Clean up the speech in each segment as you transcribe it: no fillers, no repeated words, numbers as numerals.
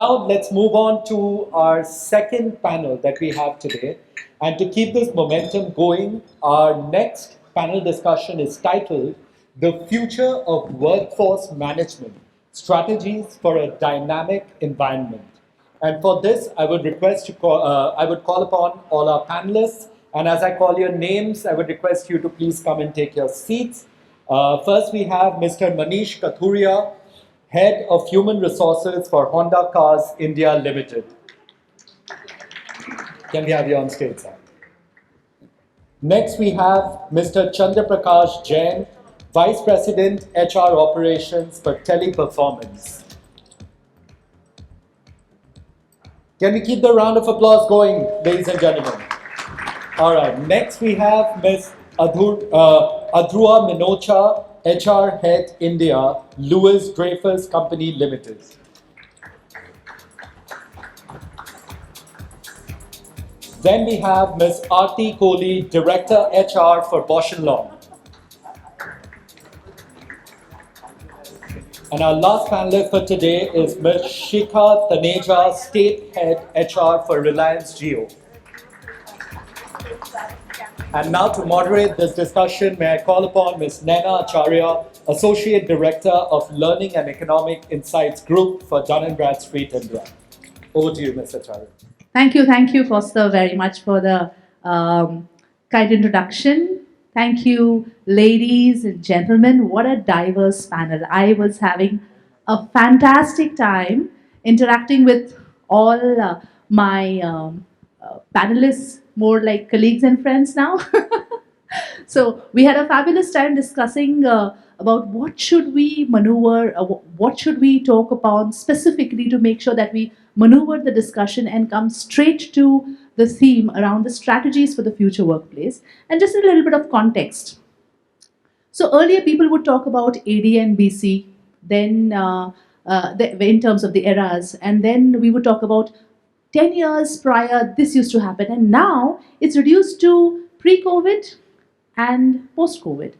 Now let's move on to our second panel that we have today. And to keep this momentum going, our next panel discussion is titled The Future of Workforce Management Strategies for a Dynamic Environment. And for this, I would call upon all our panelists. And as I call your names, I would request you to please come and take your seats. First, we have Mr. Manish Kathuria, Head of Human Resources for Honda Cars India Limited. Can we have you on stage, sir? Next, we have Mr. Chandra Prakash Jain, Vice President HR Operations for Teleperformance. Can we keep the round of applause going, ladies and gentlemen? All right. Next, we have Ms. Adhrua Minocha, HR Head India, Lewis Dreyfus Company Limited. Then we have Ms. Aarti Kohli, Director HR for Bosch & Lomb. And our last panelist for today is Ms. Shikha Taneja, State Head HR for Reliance Jio. And now to moderate this discussion, may I call upon Ms. Naina Acharya, Associate Director of Learning and Economic Insights Group for Dun & Bradstreet India. Over to you, Ms. Acharya. Thank you, Foster, very much for the kind introduction. Thank you, ladies and gentlemen. What a diverse panel. I was having a fantastic time interacting with all my panelists, more like colleagues and friends now. So we had a fabulous time discussing about what should we maneuver, what should we talk upon specifically to make sure that we maneuver the discussion and come straight to the theme around the strategies for the future workplace. And just a little bit of context. So earlier people would talk about AD and BC, then in terms of the eras, and then we would talk about 10 years prior, this used to happen, and now it's reduced to pre-COVID and post-COVID.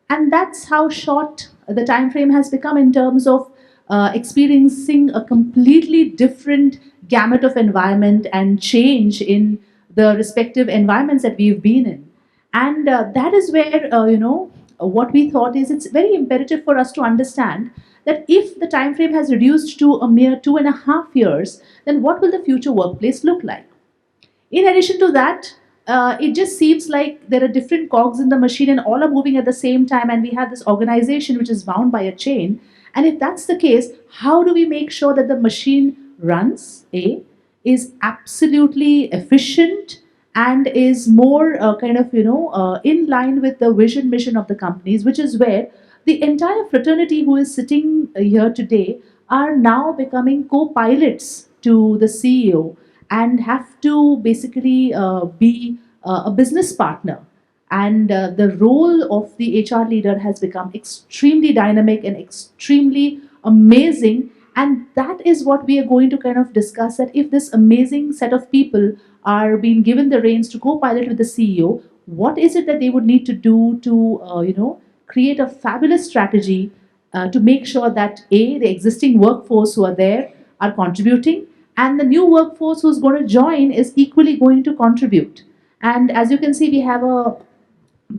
And that's how short the time frame has become in terms of experiencing a completely different gamut of environment and change in the respective environments that we've been in. And that is where, what we thought is it's very imperative for us to understand that if the time frame has reduced to a mere 2.5 years, then what will the future workplace look like? In addition to that, it just seems like there are different cogs in the machine and all are moving at the same time, and we have this organization which is bound by a chain. And if that's the case, how do we make sure that the machine runs, is absolutely efficient and is more in line with the vision mission of the companies, which is where the entire fraternity who is sitting here today are now becoming co-pilots to the CEO and have to basically be a business partner. And the role of the HR leader has become extremely dynamic and extremely amazing. And that is what we are going to kind of discuss, that if this amazing set of people are being given the reins to co-pilot with the CEO, what is it that they would need to do to, create a fabulous strategy to make sure that the existing workforce who are there are contributing, and the new workforce who's going to join is equally going to contribute. And as you can see, we have a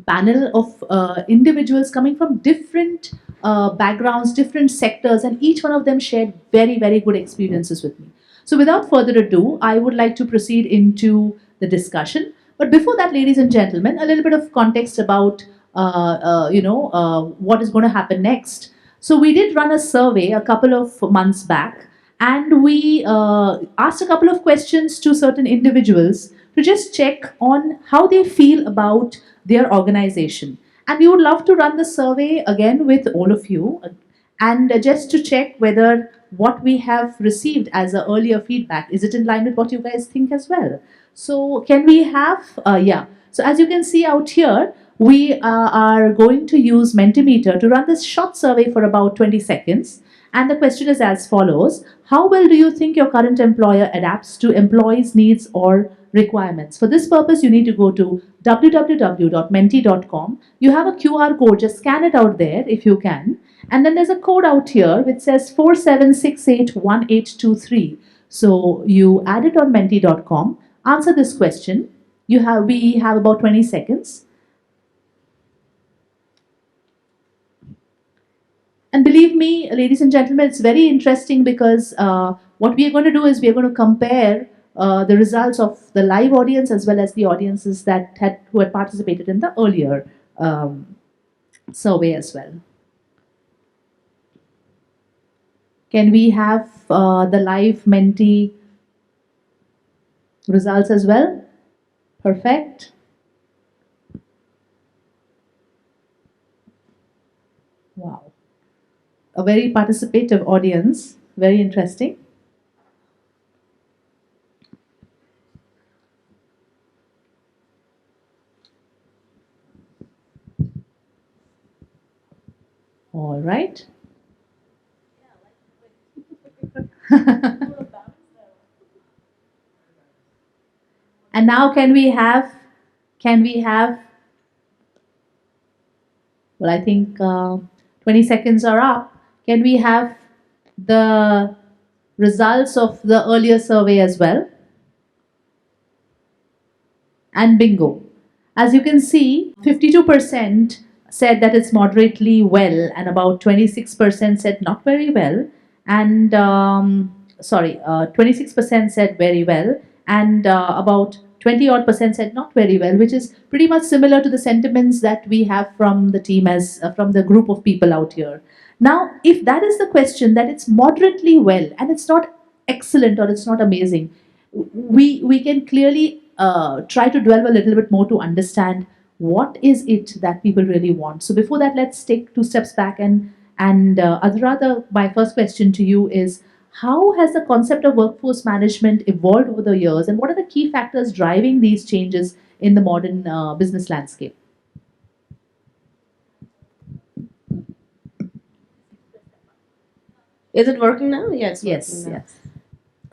panel of individuals coming from different backgrounds, different sectors, and each one of them shared very, very good experiences with me. So without further ado, I would like to proceed into the discussion. But before that, ladies and gentlemen, a little bit of context about what is going to happen next. So we did run a survey a couple of months back, and we asked a couple of questions to certain individuals to just check on how they feel about their organization. And we would love to run the survey again with all of you, and just to check whether what we have received as a earlier feedback, is it in line with what you guys think as well? So can we have, So as you can see out here, we are going to use Mentimeter to run this short survey for about 20 seconds. And the question is as follows: how well do you think your current employer adapts to employees' needs or requirements. For this purpose, you need to go to www.menti.com. You have a QR code, just scan it out there if you can. And then there's a code out here which says 47681823. So you add it on menti.com, answer this question. We have about 20 seconds. And believe me, ladies and gentlemen, it's very interesting because what we are going to do is we are going to compare the results of the live audience as well as the audiences who had participated in the earlier survey as well. Can we have the live Menti results as well? Perfect. Wow. A very participative audience. Very interesting. All right. And now can we have, well, I think 20 seconds are up. Can we have the results of the earlier survey as well? And bingo. As you can see, 52% said that it's moderately well, and about 26% said not very well, and 26% said very well, and about 20 odd percent said not very well, which is pretty much similar to the sentiments that we have from the team as from the group of people out here. Now, if that is the question, that it's moderately well and it's not excellent or it's not amazing, we can clearly try to delve a little bit more to understand what is it that people really want. So before that, let's take two steps back and Adhira, my first question to you is, how has the concept of workforce management evolved over the years, and what are the key factors driving these changes in the modern business landscape? Is it working now? Yeah, it's Yes, working now. yes.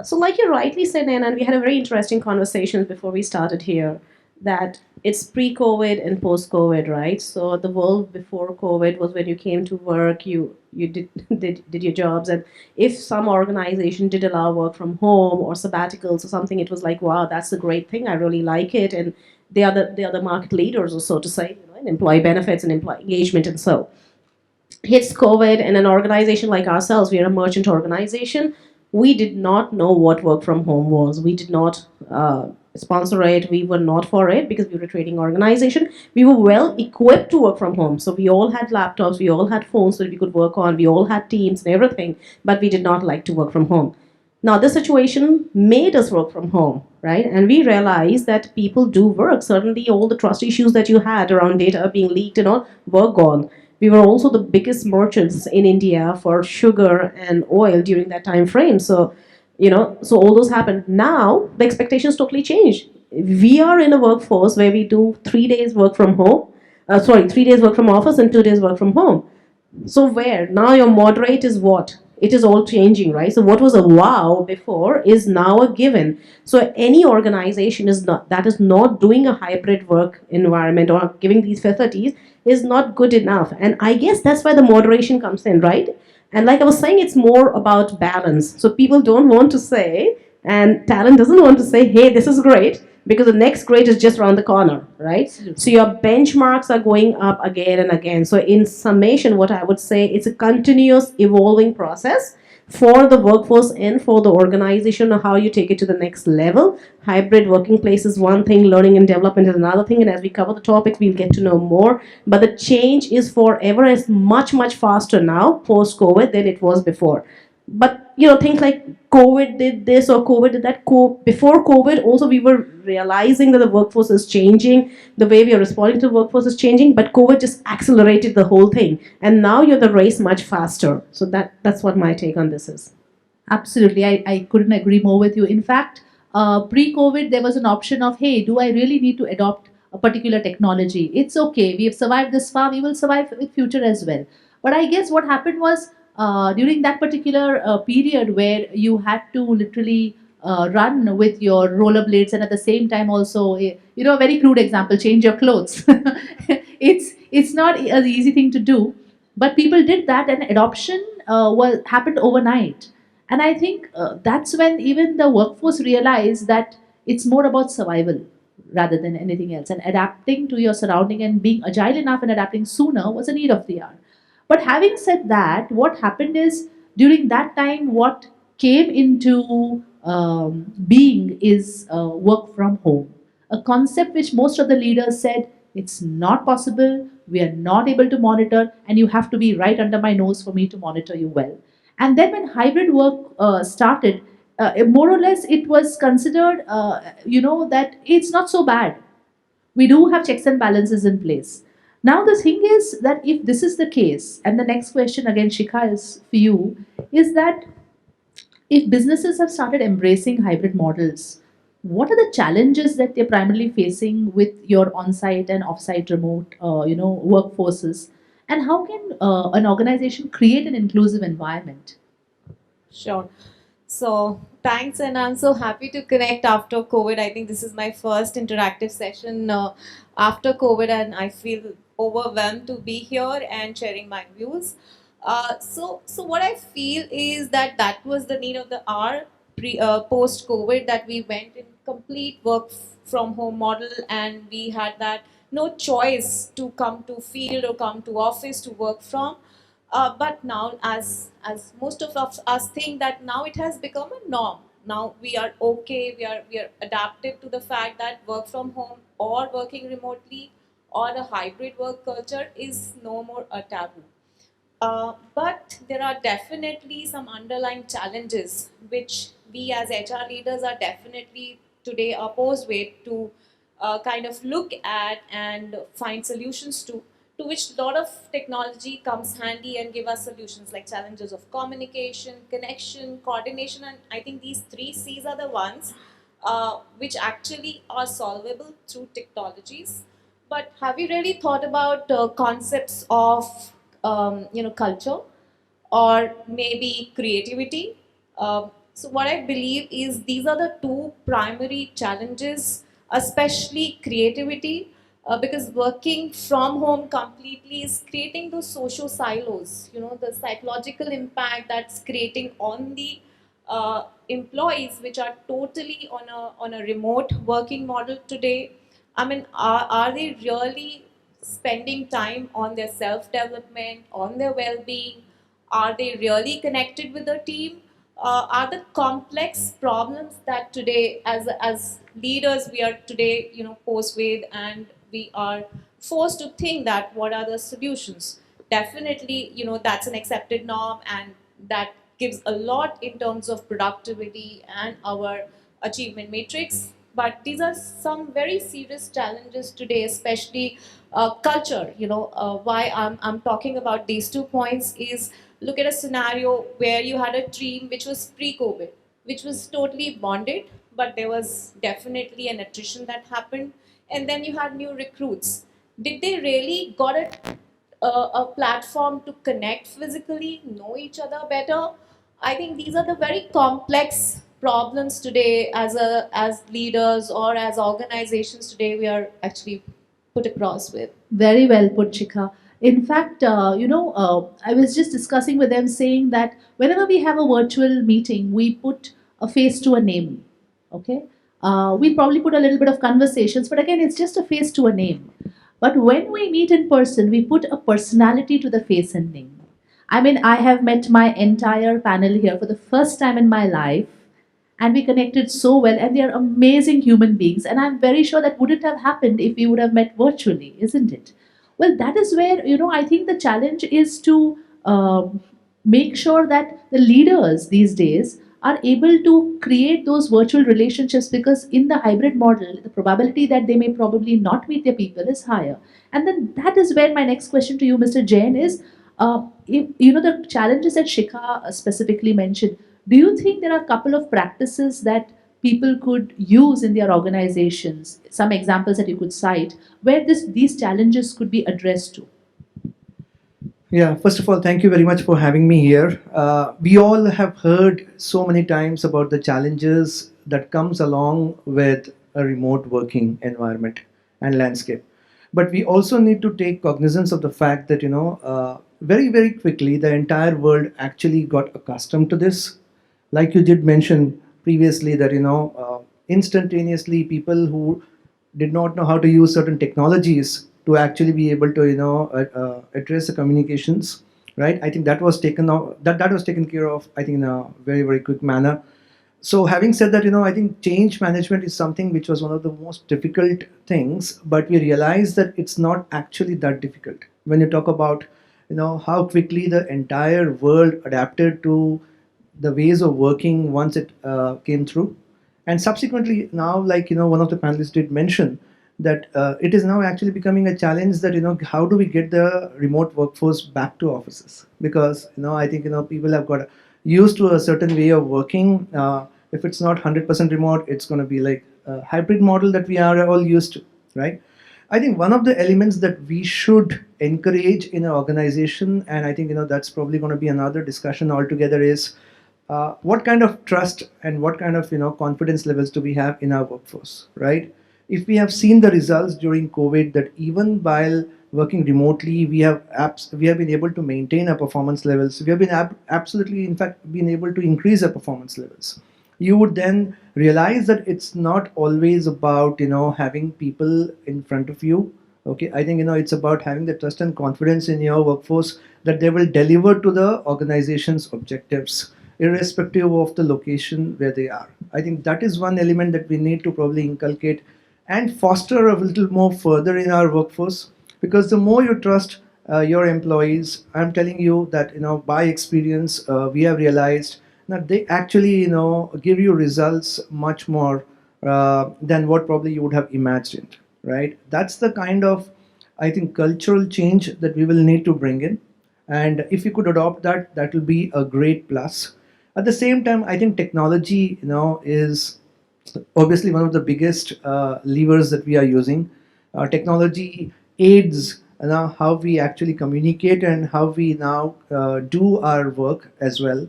So, like you rightly said, Nan, and we had a very interesting conversation before we started here, that it's pre-COVID and post-COVID, right? So the world before COVID was when you came to work, you did your jobs, and if some organization did allow work from home or sabbaticals or something, it was like, wow, that's a great thing. I really like it, and they are the market leaders, or so to say, in employee benefits and employee engagement, and so hits COVID, and an organization like ourselves, we are a merchant organization. We did not know what work from home was. We did not sponsor it. We were not for it because we were a trading organization. We were well equipped to work from home. So we all had laptops, we all had phones that we could work on, we all had teams and everything, but we did not like to work from home. Now, this situation made us work from home, right? And we realized that people do work. Certainly, all the trust issues that you had around data being leaked and all were gone. We were also the biggest merchants in India for sugar and oil during that time frame. So all those happened. Now the expectations totally changed. We are in a workforce where we do 3 days work from home. 3 days work from office and 2 days work from home. So where now your moderate is what? It is all changing, right? So what was a wow before is now a given. So any organization is not doing a hybrid work environment or giving these facilities is not good enough. And I guess that's where the moderation comes in, right? And like I was saying, it's more about balance. So people don't want to say, and talent doesn't want to say, hey, this is great, because the next grade is just around the corner, right? Absolutely. So your benchmarks are going up again and again. So in summation, what I would say, it's a continuous evolving process for the workforce and for the organization on how you take it to the next level. Hybrid working place is one thing, learning and development is another thing, and as we cover the topics, we'll get to know more. But the change is forever, is much, much faster now post-COVID than it was before. But things like COVID did this or COVID did that. Before COVID, also we were realizing that the workforce is changing, the way we are responding to the workforce is changing. But COVID just accelerated the whole thing, and now you're the race much faster. So that's what my take on this is. Absolutely, I couldn't agree more with you. In fact, pre-COVID, there was an option of, hey, do I really need to adopt a particular technology? It's okay. We have survived this far. We will survive with future as well. But I guess what happened was during that particular period where you had to literally run with your rollerblades and at the same time also, a very crude example, change your clothes. It's not an easy thing to do, but people did that, and adoption was happened overnight. And I think that's when even the workforce realized that it's more about survival rather than anything else. And adapting to your surrounding and being agile enough and adapting sooner was a need of the hour. But having said that, what happened is during that time, what came into being is work from home, a concept which most of the leaders said it's not possible, we are not able to monitor, and you have to be right under my nose for me to monitor you well. And then when hybrid work started, more or less it was considered, that it's not so bad. We do have checks and balances in place. Now, the thing is that if this is the case, and the next question again, Shikha, is for you, is that if businesses have started embracing hybrid models, what are the challenges that they're primarily facing with your on-site and off-site remote, workforces, and how can an organization create an inclusive environment? Sure. So thanks, and I'm so happy to connect after COVID. I think this is my first interactive session after COVID, and I feel overwhelmed to be here and sharing my views. So what I feel is that that was the need of the hour post COVID, that we went in complete work from home model, and we had that no choice to come to field or come to office to work from. But now, as most of us think that now it has become a norm. Now we are okay. We are adaptive to the fact that work from home or working remotely or a hybrid work culture is no more a taboo. But there are definitely some underlying challenges which we as HR leaders are definitely today opposed with to kind of look at and find solutions to which a lot of technology comes handy and give us solutions, like challenges of communication, connection, coordination, and I think these three C's are the ones which actually are solvable through technologies. But have you really thought about concepts of culture or maybe creativity? So what I believe is these are the two primary challenges, especially creativity, because working from home completely is creating those social silos. You know, the psychological impact that's creating on the employees, which are totally on a remote working model today. I mean, are they really spending time on their self development, on their well being? Are they really connected with the team? Are the complex problems that today, as leaders, we are today, posed with, and we are forced to think that what are the solutions? Definitely, that's an accepted norm, and that gives a lot in terms of productivity and our achievement matrix. But these are some very serious challenges today, especially culture. Why I'm talking about these 2 points is, look at a scenario where you had a team which was pre-COVID, which was totally bonded, but there was definitely an attrition that happened, and then you had new recruits. Did they really got a platform to connect physically, know each other better? I think these are the very complex problems today as leaders or as organizations today we are actually put across with. Very well put, Chika. In fact, I was just discussing with them saying that whenever we have a virtual meeting, we put a face to a name. Okay. We'll probably put a little bit of conversations, but again, it's just a face to a name. But when we meet in person, we put a personality to the face and name. I mean, I have met my entire panel here for the first time in my life, and we connected so well, and they are amazing human beings, and I'm very sure that wouldn't have happened if we would have met virtually, isn't it? Well, that is where, I think the challenge is to make sure that the leaders these days are able to create those virtual relationships, because in the hybrid model the probability that they may probably not meet their people is higher. And then that is where my next question to you, Mr. Jain, is if, the challenges that Shikha specifically mentioned, do you think there are a couple of practices that people could use in their organizations, some examples that you could cite, where these challenges could be addressed to? Yeah, first of all, thank you very much for having me here. We all have heard so many times about the challenges that comes along with a remote working environment and landscape. But we also need to take cognizance of the fact that, very, very quickly, the entire world actually got accustomed to this. Like you did mention previously that, instantaneously people who did not know how to use certain technologies to actually be able to address the communications, right? I think that was taken out, that was taken care of, I think, in a very, very quick manner. So having said that, I think change management is something which was one of the most difficult things, but we realized that it's not actually that difficult when you talk about how quickly the entire world adapted to the ways of working once it came through. And subsequently now, like one of the panelists did mention that it is now actually becoming a challenge that how do we get the remote workforce back to offices, because I think people have got used to a certain way of working. If it's not 100% remote, it's going to be like a hybrid model that we are all used to, right? I think one of the elements that we should encourage in an organization, and I think that's probably going to be another discussion altogether, is what kind of trust and what kind of confidence levels do we have in our workforce, right? If we have seen the results during COVID, that even while working remotely, we have been able to maintain our performance levels. We have been absolutely, in fact, been able to increase our performance levels. You would then realize that it's not always about having people in front of you. Okay, I think it's about having the trust and confidence in your workforce that they will deliver to the organization's objectives irrespective of the location where they are. I think that is one element that we need to probably inculcate and foster a little more further in our workforce, because the more you trust your employees, I'm telling you that by experience we have realized that they actually give you results much more than what probably you would have imagined, right? That's the kind of, I think, cultural change that we will need to bring in. And if you could adopt that, that will be a great plus. At the same time, I think technology is obviously one of the biggest levers that we are using. Technology aids now how we actually communicate and how we now do our work as well.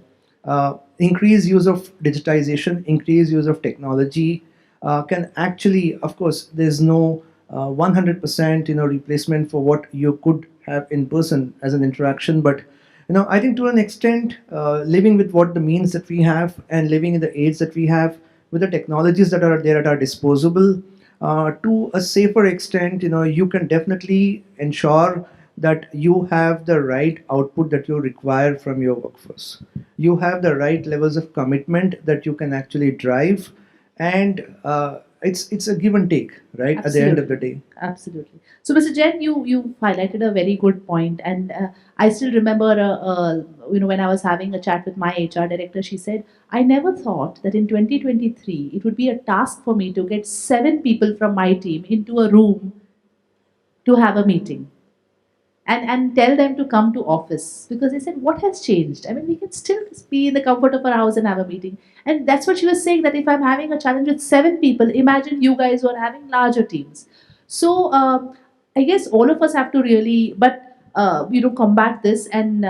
Increased use of digitization, increased use of technology can actually, of course, there's no 100% replacement for what you could have in person as an interaction, but I think to an extent, living with what the means that we have and living in the age that we have, with the technologies that are there at our disposable, to a safer extent, you can definitely ensure that you have the right output that you require from your workforce. You have the right levels of commitment that you can actually drive, and it's a give and take, right? At the end of the Absolutely. day. Absolutely. So, Mr. Jain, you highlighted a very good point, and I still remember, when I was having a chat with my HR director, she said, "I never thought that in 2023 it would be a task for me to get 7 people from my team into a room to have a meeting." And tell them to come to office, because they said, what has changed? I mean, we can still be in the comfort of our house and have a meeting. And that's what she was saying, that if I'm having a challenge with 7 people, imagine you guys who are having larger teams. So I guess all of us have to really, but combat this and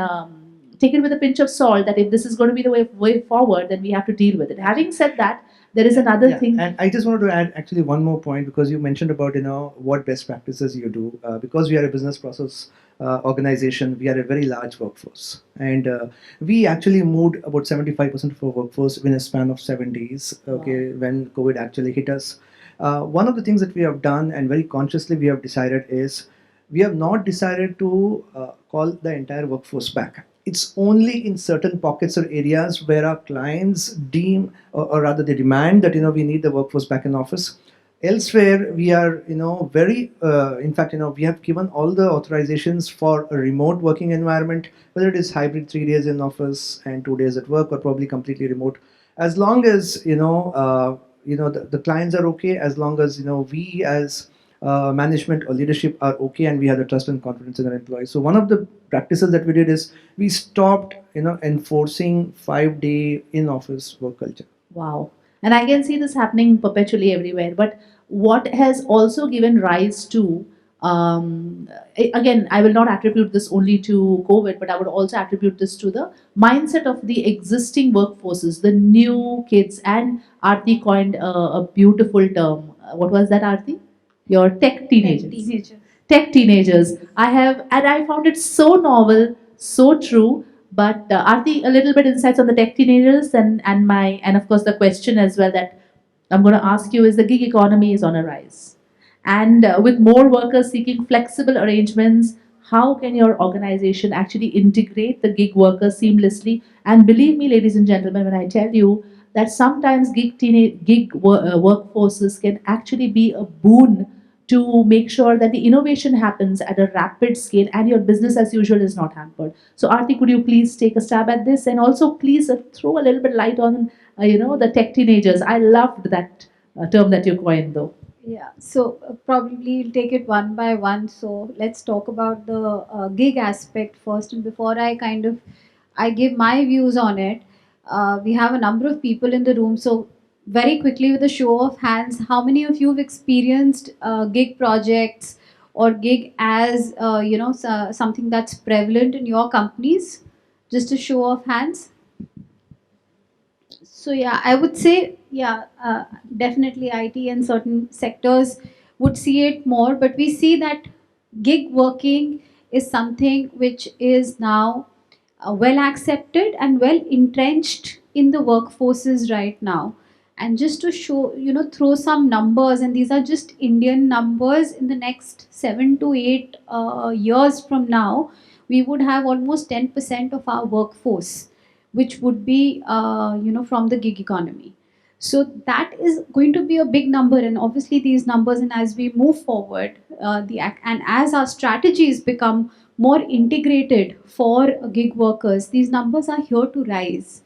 take it with a pinch of salt, that if this is going to be the way forward, then we have to deal with it. Having said that, there is another Yeah, thing. and I just wanted to add actually one more point, because you mentioned about what best practices you do. Because we are a business process organization, we are a very large workforce, and we actually moved about 75% of our workforce within a span of 7 days. Okay, when COVID actually hit us, one of the things that we have done and very consciously we have decided is we have not decided to call the entire workforce back. It's only in certain pockets or areas where our clients deem, or rather they demand that we need the workforce back in office. Elsewhere, we are very in fact we have given all the authorizations for a remote working environment, whether it is hybrid, 3 days in office and 2 days at work, or probably completely remote, as long as the clients are okay, as long as we as management or leadership are okay, and we have the trust and confidence in our employees. So one of the practices that we did is we stopped enforcing 5 day in office work culture. Wow. And I can see this happening perpetually everywhere. But what has also given rise to Again, I will not attribute this only to COVID, but I would also attribute this to the mindset of the existing workforces, the new kids. And Aarti coined a beautiful term. What was that, Aarti? Your tech teenagers. Tech teenagers. I have, and I found it so novel, so true. But Aarti, a little bit insights on the tech teenagers, and of course the question as well that I'm going to ask you is the gig economy is on a rise. And with more workers seeking flexible arrangements, how can your organization actually integrate the gig workers seamlessly? And believe me, ladies and gentlemen, when I tell you that sometimes workforces can actually be a boon to make sure that the innovation happens at a rapid scale and your business as usual is not hampered. So, Aarti, could you please take a stab at this and also please throw a little bit light on, the tech teenagers? I loved that term that you coined, though. Yeah, so probably we'll take it one by one. So let's talk about the gig aspect first. And before I give my views on it, we have a number of people in the room. So very quickly, with a show of hands, how many of you have experienced gig projects or gig as something that's prevalent in your companies? Just a show of hands. So yeah, I would say yeah, definitely IT and certain sectors would see it more, but we see that gig working is something which is now well accepted and well entrenched in the workforces right now. And just to show, throw some numbers, and these are just Indian numbers, in the next 7 to 8 years from now, we would have almost 10% of our workforce which would be from the gig economy. So that is going to be a big number, and obviously these numbers, and as we move forward, and as our strategies become more integrated for gig workers, these numbers are here to rise.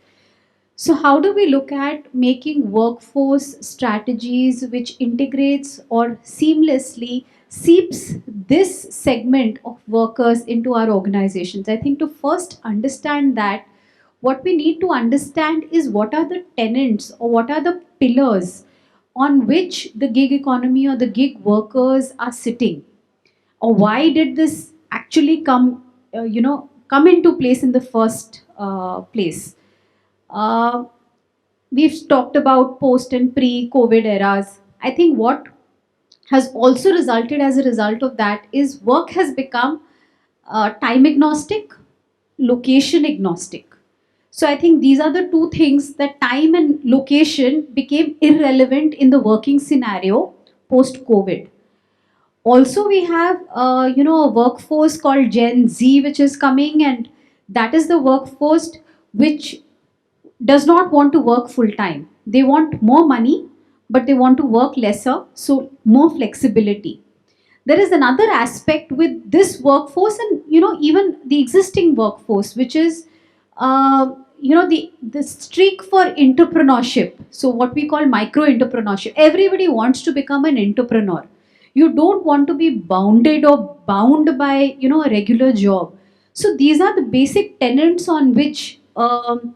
So how do we look at making workforce strategies which integrates or seamlessly seeps this segment of workers into our organizations? I think to first understand that, what we need to understand is what are the tenants or what are the pillars on which the gig economy or the gig workers are sitting, or why did this actually come into place in the first place. uh, we've talked about post and pre COVID eras. I think what has also resulted as a result of that is work has become time agnostic, location agnostic. So I think these are the two things, that time and location became irrelevant in the working scenario post COVID. Also, we have a workforce called Gen Z, which is coming, and that is the workforce which does not want to work full time. They want more money, but they want to work lesser, so more flexibility. There is another aspect with this workforce, and even the existing workforce, which is the streak for entrepreneurship. So what we call micro entrepreneurship. Everybody wants to become an entrepreneur. You don't want to be bounded or bound by a regular job. So these are the basic tenets on which the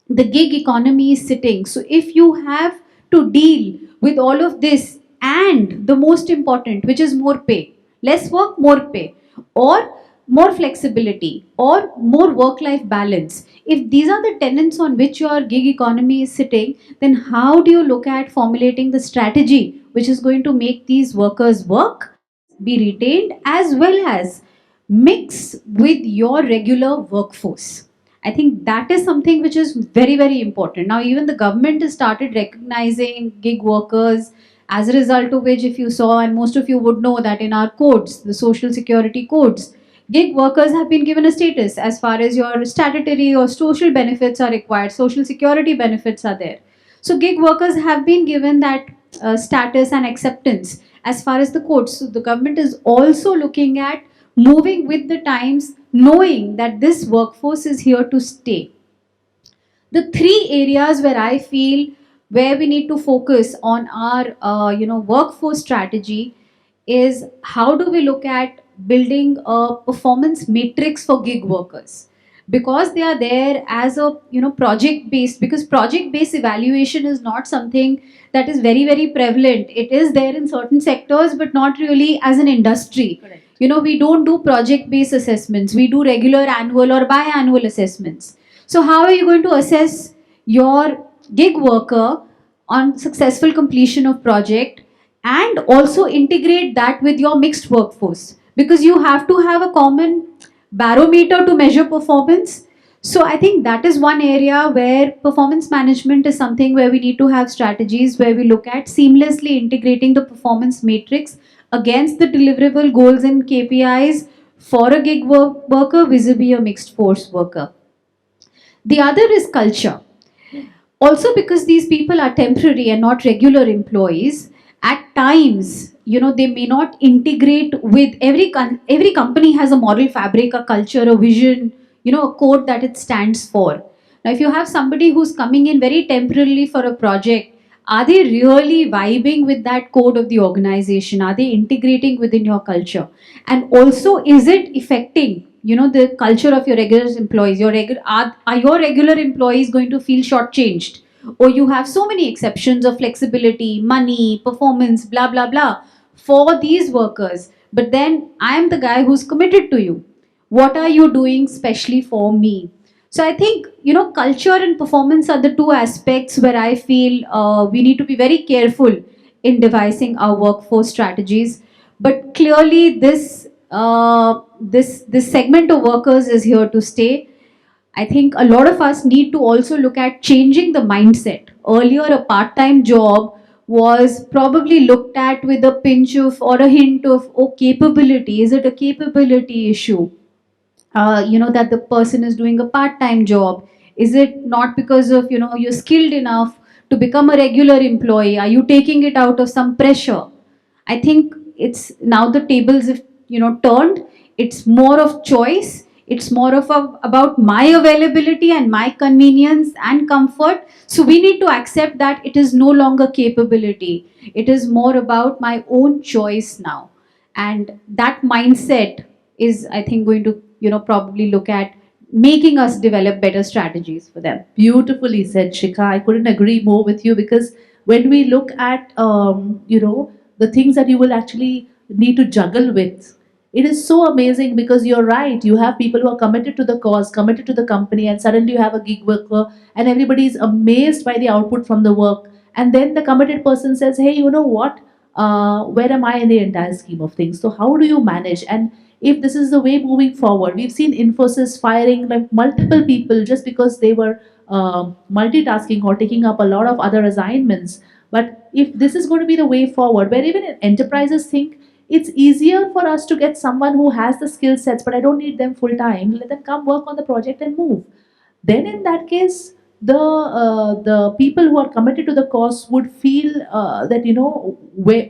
gig economy is sitting. So if you have to deal with all of this, and the most important, which is more pay, less work, more pay, or more flexibility, or more work life balance, if these are the tenets on which your gig economy is sitting, then how do you look at formulating the strategy which is going to make these workers work, be retained, as well as mix with your regular workforce? I think that is something which is very, very important. Now, even the government has started recognizing gig workers, as a result of which, if you saw, and most of you would know that in our codes, the social security codes, gig workers have been given a status as far as your statutory or social benefits are required, social security benefits are there. So, gig workers have been given that status and acceptance as far as the codes. So, the government is also looking at moving with the times, knowing that this workforce is here to stay. The three areas where I feel where we need to focus on our workforce strategy is, how do we look at building a performance matrix for gig workers? because they are there as a project based, because project based evaluation is not something that is very very prevalent. It is there in certain sectors but not really as an industry. Correct. We don't do project based assessments, we do regular annual or biannual assessments. So how are you going to assess your gig worker on successful completion of project and also integrate that with your mixed workforce, because you have to have a common barometer to measure performance. So I think that is one area where performance management is something where we need to have strategies where we look at seamlessly integrating the performance matrix against the deliverable goals and KPIs for a gig worker vis-a-vis a mixed force worker. The other is culture. Also, because these people are temporary and not regular employees, at times, they may not integrate with every company has a moral fabric, a culture, a vision, a code that it stands for. Now, if you have somebody who's coming in very temporarily for a project, are they really vibing with that code of the organization? Are they integrating within your culture? And also, is it affecting the culture of your regular employees? Are your regular employees going to feel shortchanged, or you have so many exceptions of flexibility, money, performance, blah blah blah for these workers, but then I am the guy who's committed to you. What are you doing specially for me? So I think culture and performance are the two aspects where I feel we need to be very careful in devising our workforce strategies. But clearly, this segment of workers is here to stay. I think a lot of us need to also look at changing the mindset. Earlier, a part time job was probably looked at with a pinch of or a hint of, oh, capability. Is it a capability issue? That the person is doing a part time job? Is it not because of, you're skilled enough to become a regular employee? Are you taking it out of some pressure? I think it's now the tables have turned. It's more of choice. It's more of about my availability and my convenience and comfort. So we need to accept that it is no longer capability. It is more about my own choice now, and that mindset is, I think, going to probably look at making us develop better strategies for them. Beautifully said, Shikha. I couldn't agree more with you, because when we look at the things that you will actually need to juggle with, it is so amazing, because you're right. You have people who are committed to the cause, committed to the company, and suddenly you have a gig worker, and everybody is amazed by the output from the work. And then the committed person says, "Hey, you know what? Where am I in the entire scheme of things?" So how do you manage? And if this is the way moving forward, we've seen Infosys firing like multiple people just because they were multitasking or taking up a lot of other assignments. But if this is going to be the way forward, where even enterprises think it's easier for us to get someone who has the skill sets, but I don't need them full time, let them come work on the project and move. Then in that case, the people who are committed to the cause would feel that, where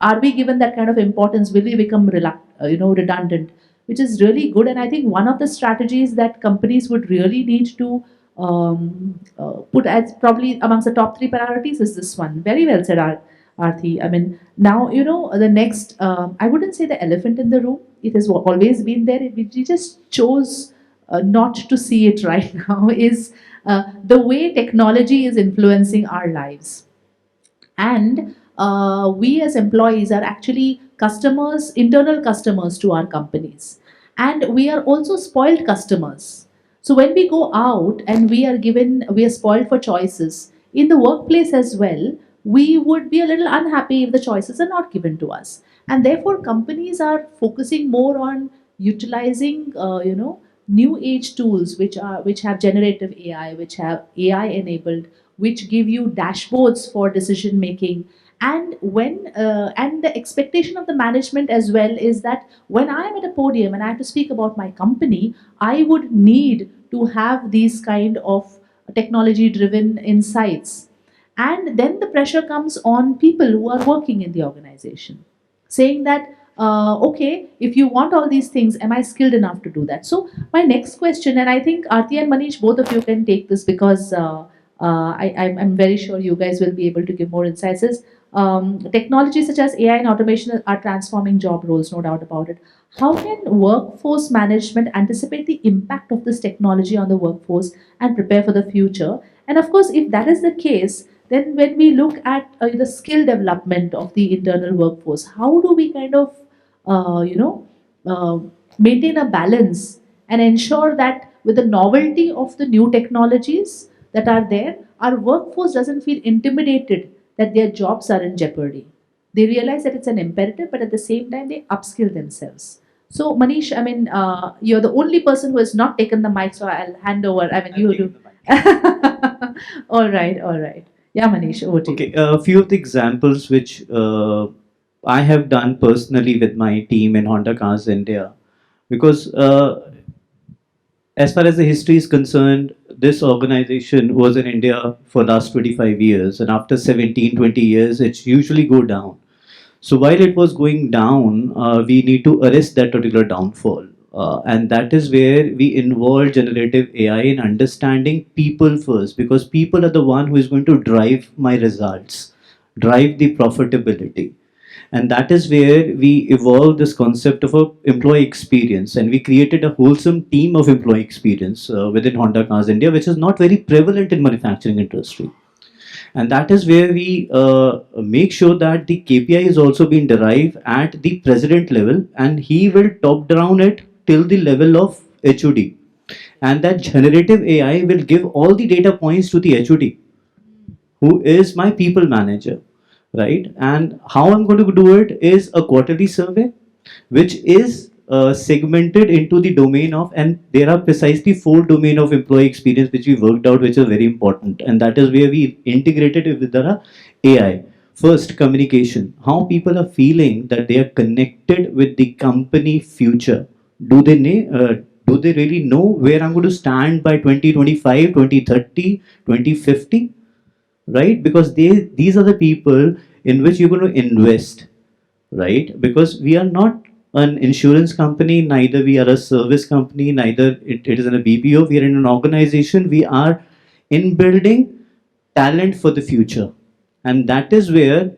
are we given that kind of importance? Will we become redundant? Which is really good. And I think one of the strategies that companies would really need to put as probably amongst the top three priorities is this one. Very well said, Arthi. I mean, now, the next, I wouldn't say the elephant in the room. It has always been there. We just chose not to see it right now, is the way technology is influencing our lives. And we as employees are actually customers, internal customers to our companies. And we are also spoiled customers. So when we go out and we are spoiled for choices in the workplace as well, we would be a little unhappy if the choices are not given to us. And therefore, companies are focusing more on utilizing, new age tools which have generative AI, which have AI enabled, which give you dashboards for decision making. And the expectation of the management as well is that when I am at a podium and I have to speak about my company, I would need to have these kind of technology driven insights. And then the pressure comes on people who are working in the organization, saying that, okay, if you want all these things, am I skilled enough to do that? So my next question, and I think Aarti and Manish, both of you can take this, because I'm very sure you guys will be able to give more insights, is Technologies such as AI and automation are transforming job roles, no doubt about it. How can workforce management anticipate the impact of this technology on the workforce and prepare for the future? And of course, if that is the case, then when we look at the skill development of the internal workforce, how do we kind of, uh, you know, uh, maintain a balance and ensure that with the novelty of the new technologies that are there, our workforce doesn't feel intimidated that their jobs are in jeopardy. They realize that it's an imperative, but at the same time, they upskill themselves. So, Manish, I mean, you're the only person who has not taken the mic, so I'll hand over. I mean, you do. All right, all right. Yeah, Manish, over to Okay, you. a few of the examples which I have done personally with my team in Honda Cars India, because as far as the history is concerned, this organization was in India for last 25 years, and after 17, 20 years, it's usually go down. So while it was going down, we need to arrest that particular downfall. And that is where we involve generative AI in understanding people first, because people are the one who is going to drive my results, drive the profitability. And that is where we evolved this concept of a employee experience, and we created a wholesome team of employee experience within Honda Cars India, which is not very prevalent in manufacturing industry. And that is where we make sure that the KPI is also being derived at the president level, and he will top down it till the level of HOD. And that generative AI will give all the data points to the HOD, who is my people manager, right? And how I'm going to do it is a quarterly survey, which is segmented into the domain of, and there are precisely four domain of employee experience which we worked out, which are very important, and that is where we integrated it with the AI. First, communication. How people are feeling that they are connected with the company future. Do they do they really know where I'm going to stand by 2025, 2030, 2050? Right? Because these are the people in which you're going to invest, right? Because we are not an insurance company, neither we are a service company, neither it is in a BPO. We are in an organization. We are in building talent for the future, and that is where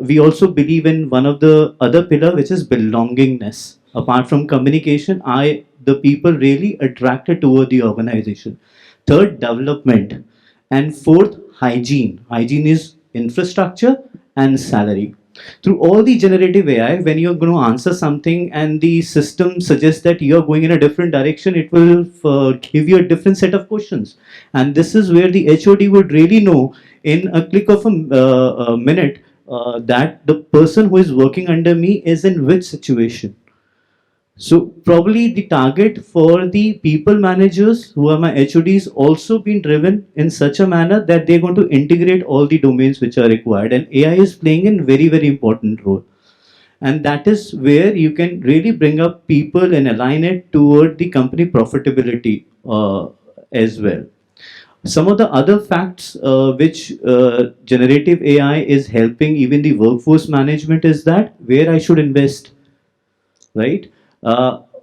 we also believe in one of the other pillar, which is belongingness. Apart from communication, the people really attracted toward the organization. Third, development, and fourth, hygiene. Hygiene is infrastructure and salary. Through all the generative AI, when you're going to answer something and the system suggests that you're going in a different direction, it will give you a different set of questions. And this is where the HOD would really know in a click of a minute that the person who is working under me is in which situation. So probably the target for the people managers who are my HODs also been driven in such a manner that they're going to integrate all the domains which are required, and AI is playing a very, very important role. And that is where you can really bring up people and align it toward the company profitability as well. Some of the other facts which generative AI is helping even the workforce management is that where I should invest, right?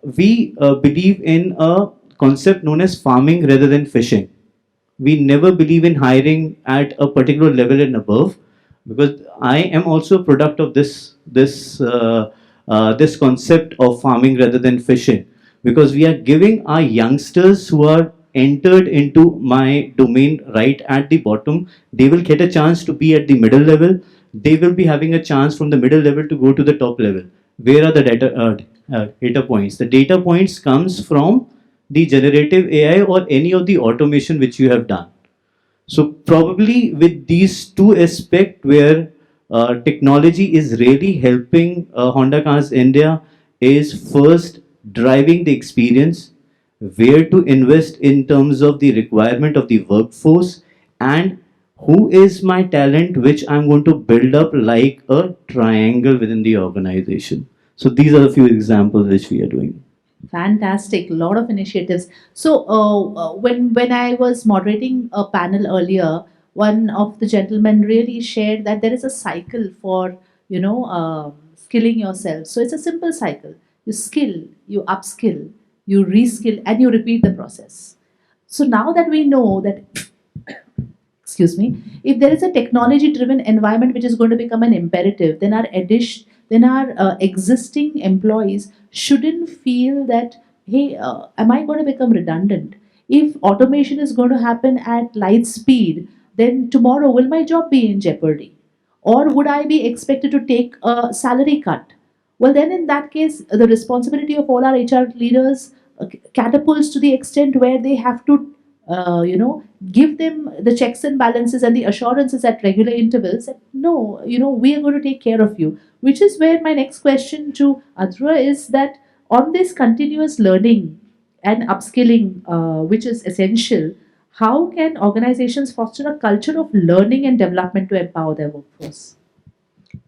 We believe in a concept known as farming rather than fishing. We never believe in hiring at a particular level and above, because I am also a product of this concept of farming rather than fishing, because we are giving our youngsters who are entered into my domain right at the bottom, they will get a chance to be at the middle level. They will be having a chance from the middle level to go to the top level. Where are the data points? The data points comes from the generative AI or any of the automation which you have done. So probably with these two aspects where technology is really helping Honda Cars India is first driving the experience, where to invest in terms of the requirement of the workforce, and who is my talent which I'm going to build up like a triangle within the organization. So these are a few examples which we are doing. Fantastic, lot of initiatives. So, when I was moderating a panel earlier, one of the gentlemen really shared that there is a cycle for skilling yourself. So it's a simple cycle. You skill, you upskill, you reskill, and you repeat the process. So now that we know that excuse me, if there is a technology driven environment which is going to become an imperative, then our existing employees shouldn't feel that, hey, am I going to become redundant? If automation is going to happen at light speed, then tomorrow will my job be in jeopardy? Or would I be expected to take a salary cut? Well, then in that case, the responsibility of all our HR leaders catapults to the extent where they have to, give them the checks and balances and the assurances at regular intervals that no, we are going to take care of you. Which is where my next question to Adra is that on this continuous learning and upskilling, which is essential, how can organizations foster a culture of learning and development to empower their workforce?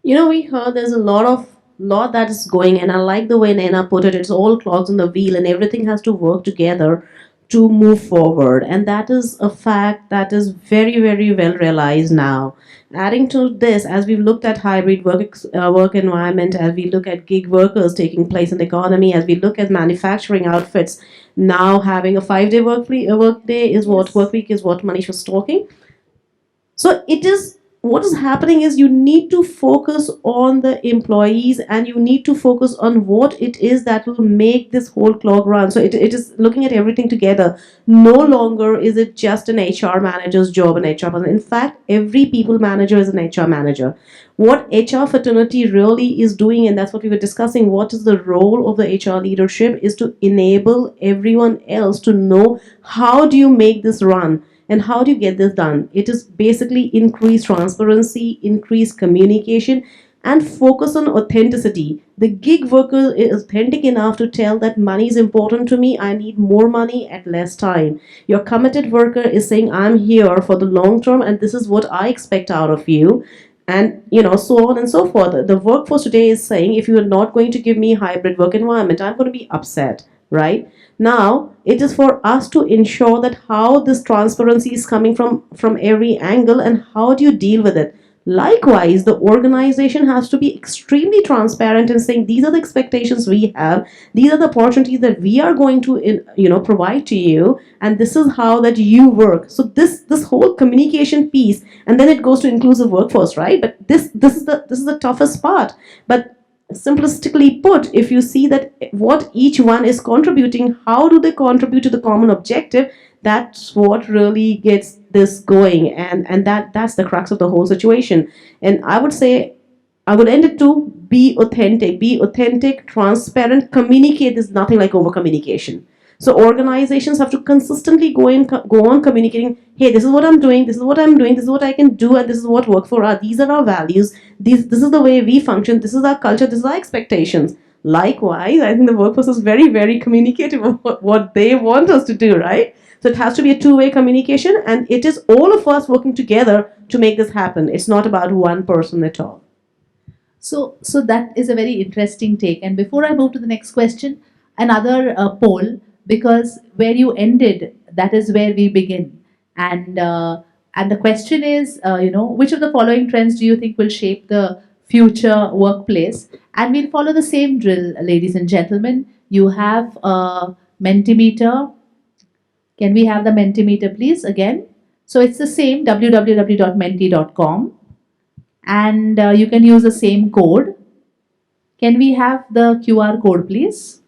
We heard there's a lot that is going, and I like the way Naina put it. It's all clogs in the wheel, and everything has to work together to move forward. And that is a fact that is very, very well realized now. Adding to this, as we've looked at hybrid work environment, as we look at gig workers taking place in the economy, as we look at manufacturing outfits now having a 5-day work day is what work week is what Manish was talking. So it is what is happening is you need to focus on the employees and you need to focus on what it is that will make this whole clog run. So it is looking at everything together. No longer is it just an HR manager's job, an HR person. In fact, every people manager is an HR manager. What HR fraternity really is doing, and that's what we were discussing, what is the role of the HR leadership, is to enable everyone else to know how do you make this run. And how do you get this done? It is basically increased transparency, increased communication, and focus on authenticity. The gig worker is authentic enough to tell that money is important to me, I need more money at less time. Your committed worker is saying, I'm here for the long term, and this is what I expect out of you. And so on and so forth. The workforce today is saying, if you are not going to give me hybrid work environment, I'm going to be upset, right? Now it is for us to ensure that how this transparency is coming from every angle and how do you deal with it. Likewise, the organization has to be extremely transparent in saying these are the expectations we have, these are the opportunities that we are going to provide to you, and this is how that you work. So this whole communication piece, and then it goes to inclusive workforce, right? But this is the toughest part. But simplistically put, if you see that what each one is contributing, how do they contribute to the common objective, that's what really gets this going. And that's the crux of the whole situation. And I would say, I would end it to be authentic, transparent, communicate. There's nothing like over communication. So organizations have to consistently go on communicating. Hey, this is what I'm doing. This is what I'm doing. This is what I can do, and this is what works for us. These are our values. This is the way we function. This is our culture. This is our expectations. Likewise, I think the workforce is very, very communicative of what they want us to do, right? So it has to be a two-way communication, and it is all of us working together to make this happen. It's not about one person at all. So that is a very interesting take. And before I move to the next question, another poll, because where you ended, that is where we begin. And the question is, which of the following trends do you think will shape the future workplace? And we'll follow the same drill, ladies and gentlemen. You have a Mentimeter. Can we have the Mentimeter, please, again? So it's the same, www.menti.com, and you can use the same code. Can we have the QR code, please?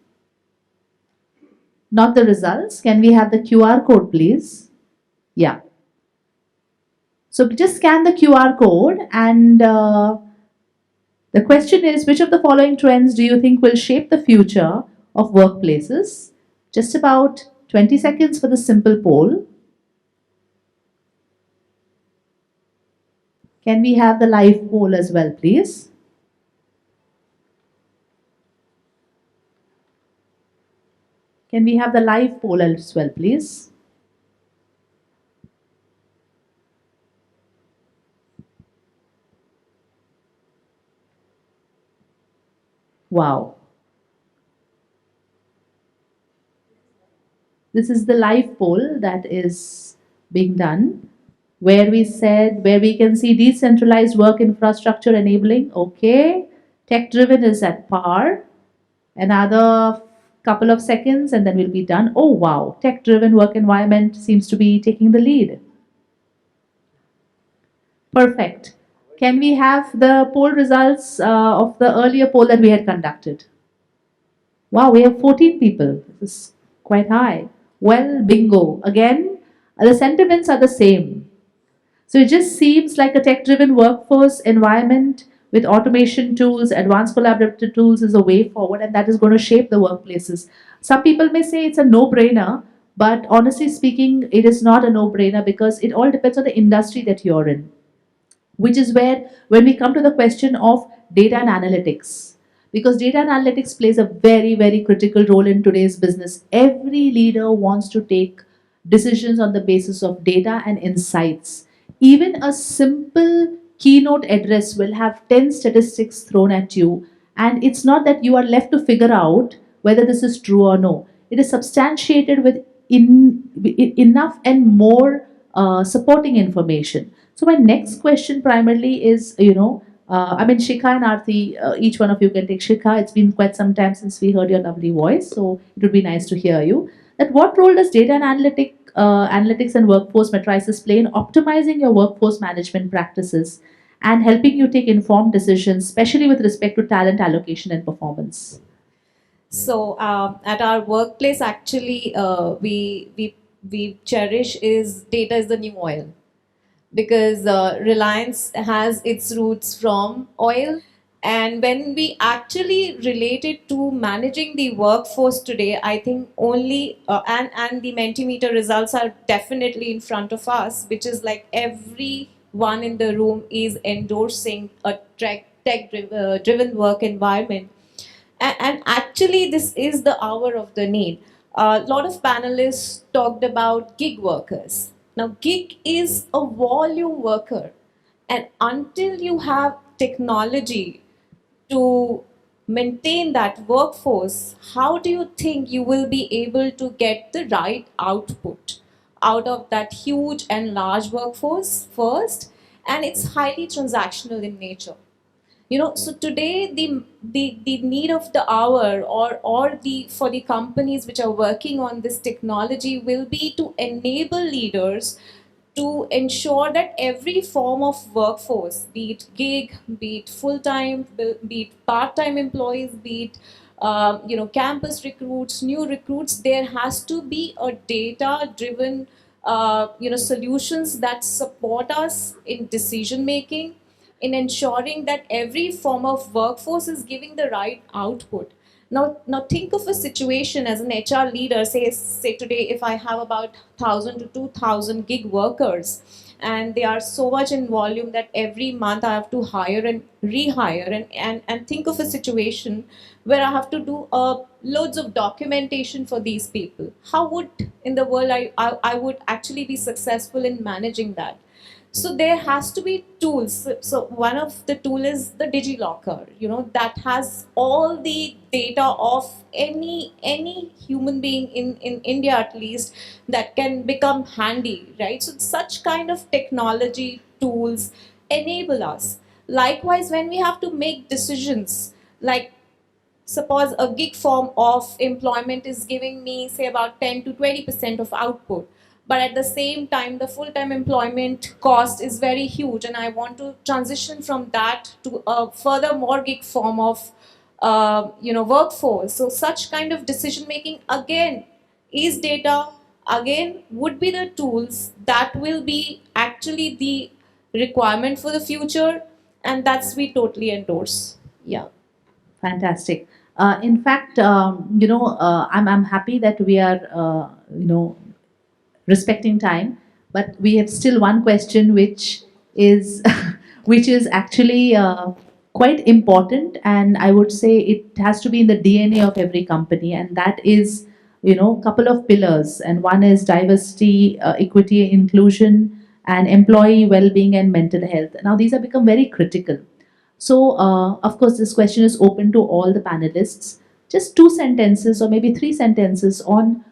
Not the results. Can we have the QR code, please? Yeah. So just scan the QR code, and the question is, which of the following trends do you think will shape the future of workplaces? Just about 20 seconds for the simple poll. Can we have the live poll as well, please? Can we have the live poll as well, please? Wow. This is the live poll that is being done, where we can see decentralized work infrastructure enabling. Okay. Tech driven is at par. Another couple of seconds and then we'll be done. Oh, wow. Tech driven work environment seems to be taking the lead. Perfect. Can we have the poll results of the earlier poll that we had conducted? Wow, we have 14 people. This is quite high. Well, bingo. Again, the sentiments are the same. So it just seems like a tech driven workforce environment with automation tools, advanced collaborative tools is a way forward, and that is going to shape the workplaces. Some people may say it's a no brainer, but honestly speaking, it is not a no brainer because it all depends on the industry that you're in, which is where when we come to the question of data and analytics, because data and analytics plays a very very critical role in today's business. Every leader wants to take decisions on the basis of data and insights. Even a simple keynote address will have 10 statistics thrown at you, and it's not that you are left to figure out whether this is true or no. It is substantiated with enough and more supporting information. So my next question primarily is, I mean, Shikha and Aarti, each one of you can take. Shikha, it's been quite some time since we heard your lovely voice, so it would be nice to hear you. That what role does data and analytics and workforce matrices play in optimizing your workforce management practices and helping you take informed decisions, especially with respect to talent allocation and performance? So at our workplace, actually, we cherish is data is the new oil, because Reliance has its roots from oil. And when we actually relate it to managing the workforce today, I think only, and the Mentimeter results are definitely in front of us, which is like everyone in the room is endorsing a tech driven work environment. And actually, this is the hour of the need. A lot of panelists talked about gig workers. Now, gig is a volume worker, and until you have technology to maintain that workforce, how do you think you will be able to get the right output out of that huge and large workforce first? And it's highly transactional in nature. So today the need of the hour, or the for the companies which are working on this technology, will be to enable leaders to ensure that every form of workforce, be it gig, be it full-time, be it part-time employees, be it campus recruits, new recruits, there has to be a data-driven solutions that support us in decision making, in ensuring that every form of workforce is giving the right output. Now think of a situation as an HR leader. Say today, if I have about 1,000 to 2,000 gig workers, and they are so much in volume that every month I have to hire and rehire, and think of a situation where I have to do loads of documentation for these people. How would in the world I would actually be successful in managing that? So there has to be tools. So one of the tool is the DigiLocker, that has all the data of any human being in India, at least, that can become handy, right? So such kind of technology tools enable us. Likewise, when we have to make decisions, like suppose a gig form of employment is giving me, say, about 10 to 20% of output, but at the same time the full-time employment cost is very huge, and I want to transition from that to a further more gig form of workforce. So such kind of decision making, again, is data, again would be the tools that will be actually the requirement for the future, and that's we totally endorse. Yeah. Fantastic. In fact, I'm happy that we are, respecting time, but we have still one question which is, which is actually quite important, and I would say it has to be in the DNA of every company, and that is, couple of pillars, and one is diversity, equity, inclusion, and employee well-being and mental health. Now these have become very critical. So, of course, this question is open to all the panelists. Just two sentences or maybe three sentences on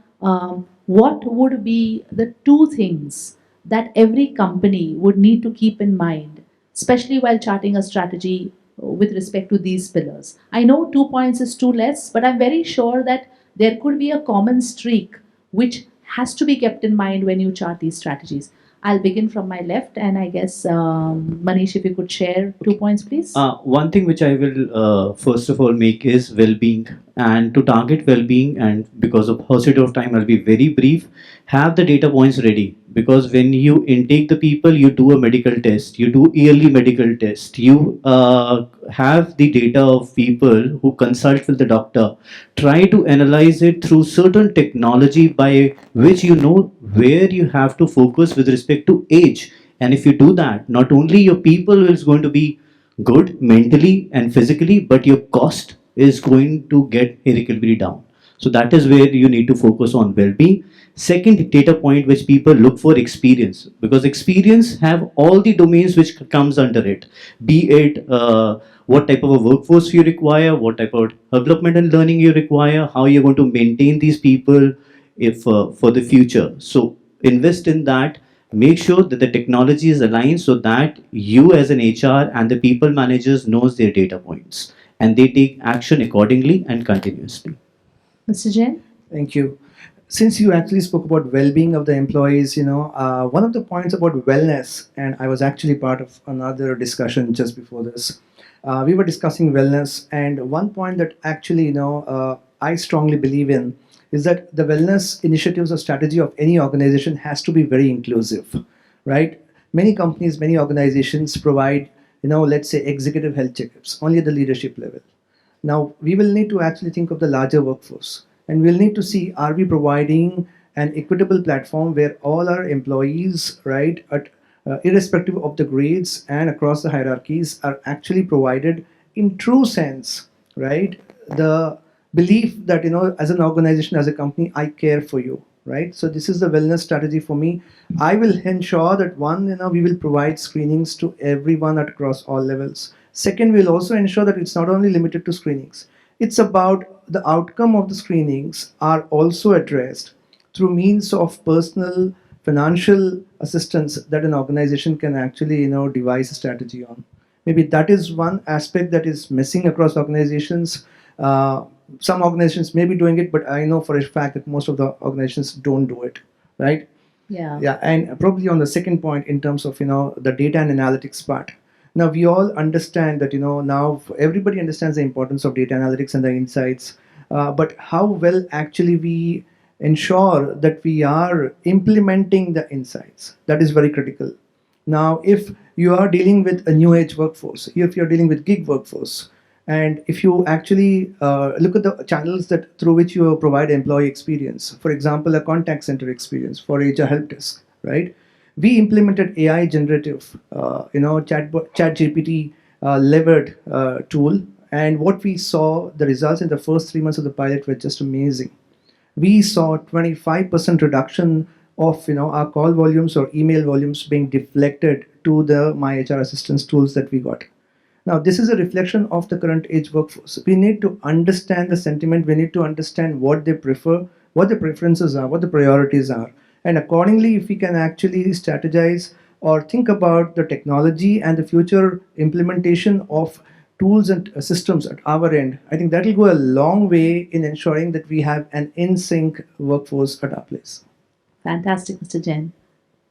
what would be the two things that every company would need to keep in mind, especially while charting a strategy with respect to these pillars. I know 2 points is too less, but I'm very sure that there could be a common streak which has to be kept in mind when you chart these strategies. I'll begin from my left, and I guess Manish, if you could share 2 points, please. One thing which I will first of all make is well-being, and to target well-being, and because of paucity of time, I'll be very brief. Have the data points ready, because when you intake the people, you do a medical test, you do yearly medical test, you have the data of people who consult with the doctor. Try to analyze it through certain technology by which you know where you have to focus with respect to age. And if you do that, not only your people is going to be good mentally and physically, but your cost is going to get irrecoverably down. So that is where you need to focus on well-being. Second data point which people look for, experience, because experience have all the domains which comes under it, be it what type of a workforce you require, what type of development and learning you require, how you're going to maintain these people if for the future. So invest in that. Make sure that the technology is aligned so that you as an HR and the people managers knows their data points and they take action accordingly and continuously. Mr. Jain? Thank you. Since you actually spoke about well-being of the employees, one of the points about wellness, and I was actually part of another discussion just before this. We were discussing wellness, and one point that actually, I strongly believe in is that the wellness initiatives or strategy of any organization has to be very inclusive, right? Many companies, many organizations provide, let's say executive health checkups only at the leadership level. Now, we will need to actually think of the larger workforce, and we'll need to see, are we providing an equitable platform where all our employees, right, irrespective of the grades and across the hierarchies, are actually provided in true sense, right? The belief that, as an organization, as a company, I care for you, right? So this is the wellness strategy for me. I will ensure that one, we will provide screenings to everyone across all levels. Second, we'll also ensure that it's not only limited to screenings. It's about the outcome of the screenings are also addressed through means of personal financial assistance that an organization can actually, devise a strategy on. Maybe that is one aspect that is missing across organizations. Some organizations may be doing it, but I know for a fact that most of the organizations don't do it, right? Yeah. And probably on the second point in terms of the data and analytics part. Now we all understand that now everybody understands the importance of data analytics and the insights, but how well actually we ensure that we are implementing the insights, that is very critical. Now, if you are dealing with a new age workforce, if you're dealing with gig workforce, and if you actually look at the channels that through which you provide employee experience, for example, a contact center experience for HR help desk, right? We implemented AI generative, chat GPT levered tool, and what we saw, the results in the first 3 months of the pilot were just amazing. We saw 25% reduction of our call volumes or email volumes being deflected to the My HR Assistance tools that we got. Now, this is a reflection of the current age workforce. We need to understand the sentiment. We need to understand what they prefer, what the preferences are, what the priorities are. And accordingly, if we can actually strategize or think about the technology and the future implementation of tools and systems at our end, I think that will go a long way in ensuring that we have an in sync workforce at our place. Fantastic, Mr. Jain.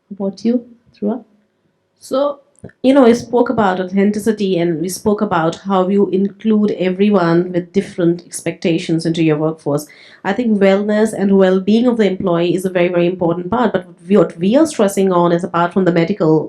How about you, Dhruva? So, we spoke about authenticity and we spoke about how you include everyone with different expectations into your workforce. I think wellness and well being of the employee is a very, very important part. But what we are stressing on is, apart from the medical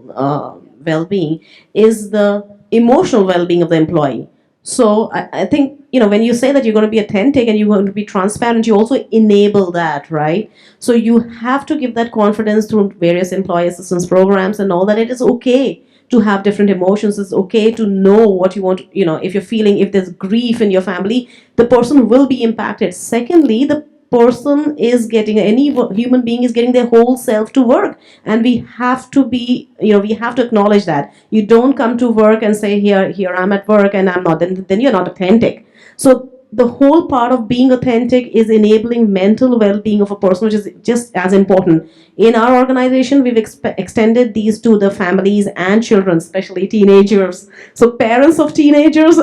well being, is the emotional well being of the employee. So, I think, when you say that you're going to be authentic and you're going to be transparent, you also enable that, right? So, you have to give that confidence through various employee assistance programs and all that. It is okay to have different emotions. It's okay to know what you want. If you're feeling, if there's grief in your family, the person will be impacted. Secondly, the person is getting, any human being is getting their whole self to work, and we have to be, we have to acknowledge that. You don't come to work and say, here I'm at work and I'm not, then you're not authentic. So the whole part of being authentic is enabling mental well-being of a person, which is just as important. In our organization, we've extended these to the families and children, especially teenagers. So parents of teenagers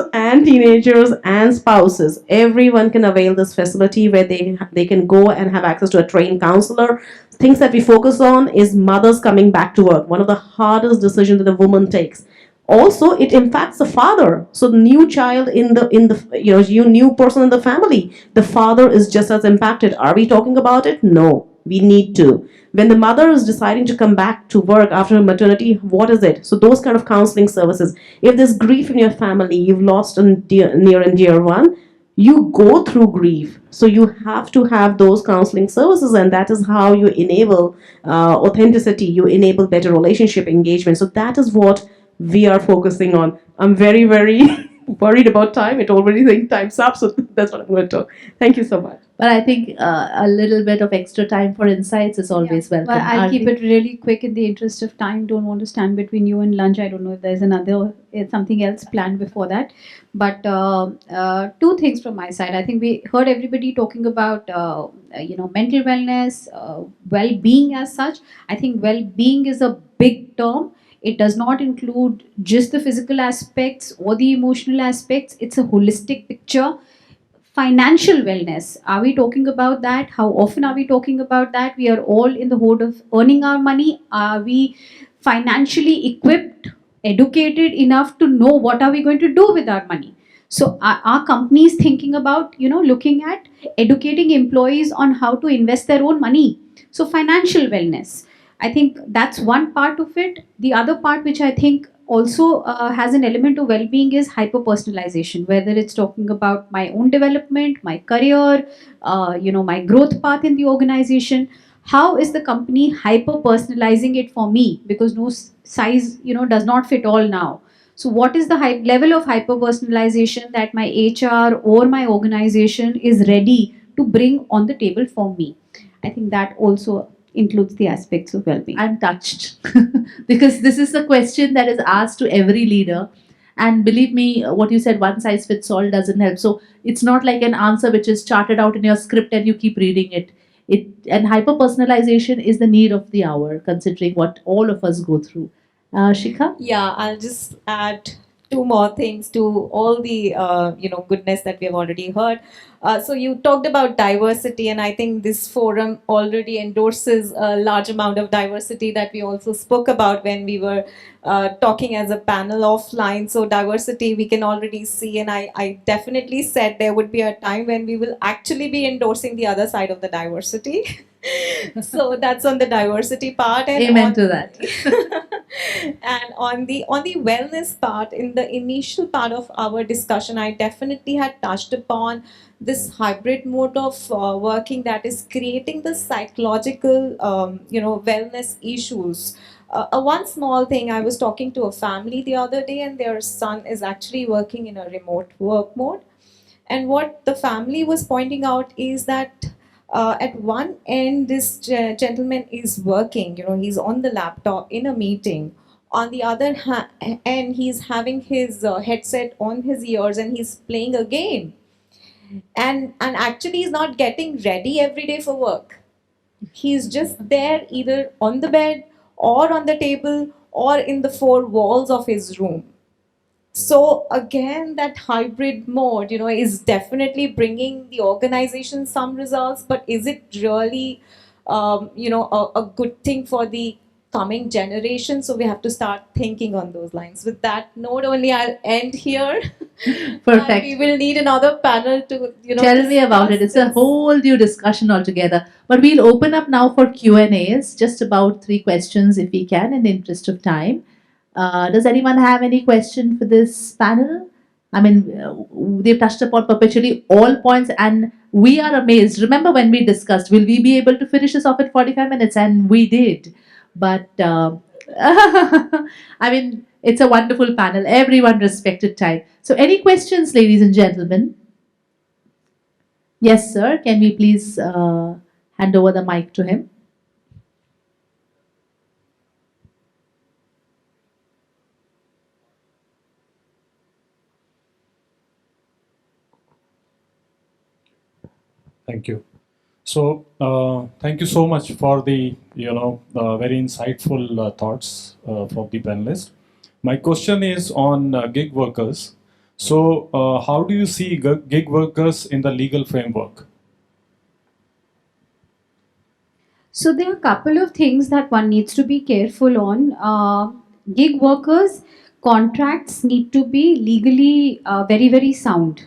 and spouses, everyone can avail this facility where they can go and have access to a trained counselor. things that we focus on is mothers coming back to work, one of the hardest decisions that a woman takes. Also, it impacts the father. So the new child in the you new person in the family, the father is just as impacted. Are we talking about it? No, we need to. When the mother is deciding to come back to work after maternity, what is it? So those kind of counseling services. If there's grief in your family, you've lost a near and dear one, you go through grief, so you have to have those counseling services, and that is how you enable authenticity, you enable better relationship engagement. So that is what we are focusing on. I'm very, very worried about time. It already think time's up, so that's what I'm going to talk. Thank you so much. But I think a little bit of extra time for insights is always welcome. Well, I'll keep Aarti? it really quick in the interest of time. Don't want to stand between you and lunch. I don't know if there's something else planned before that. But two things from my side. I think we heard everybody talking about mental wellness, well-being as such. I think well-being is a big term. It does not include just the physical aspects or the emotional aspects. It's a holistic picture. Financial wellness, are we talking about that? How often are we talking about that? We are all in the mode of earning our money. Are we financially equipped, educated enough to know what are we going to do with our money? So are companies thinking about looking at educating employees on how to invest their own money? So financial wellness, I think that's one part of it. The other part, which I think also has an element of well-being, is hyper personalization, whether it's talking about my own development, my career, my growth path in the organization. How is the company hyper personalizing it for me? Because no size does not fit all now. So what is the level of hyper personalization that my HR or my organization is ready to bring on the table for me? I think that also includes the aspects of well-being. I'm touched because this is a question that is asked to every leader. And believe me, what you said, one size fits all doesn't help. So it's not like an answer which is charted out in your script and you keep reading it. And hyper personalization is the need of the hour, considering what all of us go through. Shikha? Yeah, I'll just add two more things to all the goodness that we have already heard. So you talked about diversity, and I think this forum already endorses a large amount of diversity that we also spoke about when we were talking as a panel offline. So diversity we can already see, and I definitely said there would be a time when we will actually be endorsing the other side of the diversity. So that's on the diversity part, and Amen to that. and on the wellness part, in the initial part of our discussion, I definitely had touched upon this hybrid mode of working that is creating the psychological wellness issues. One small thing, I was talking to a family the other day, and their son is actually working in a remote work mode. And what the family was pointing out is that at one end, this gentleman is working, he's on the laptop in a meeting. On the other end, he's having his headset on his ears and he's playing a game. And actually, he's not getting ready every day for work. He's just there either on the bed or on the table or in the four walls of his room. So again, that hybrid mode, is definitely bringing the organization some results, but is it really, a good thing for the coming generation? So we have to start thinking on those lines. With that note, only I'll end here. Perfect. And we will need another panel to, Tell me about it. It's a discuss whole new discussion altogether. But we'll open up now for Q&As, just about 3 questions if we can, in the interest of time. Does anyone have any question for this panel? I mean, they've touched upon perpetually all points, and we are amazed. Remember when we discussed, will we be able to finish this off at 45 minutes? And we did. But I mean, it's a wonderful panel. Everyone respected time. So, any questions, ladies and gentlemen? Yes, sir. Can we please hand over the mic to him? Thank you. So, thank you so much for the very insightful thoughts from the panelists. My question is on gig workers. So, how do you see gig workers in the legal framework? So there are a couple of things that one needs to be careful on. Gig workers contracts need to be legally very sound.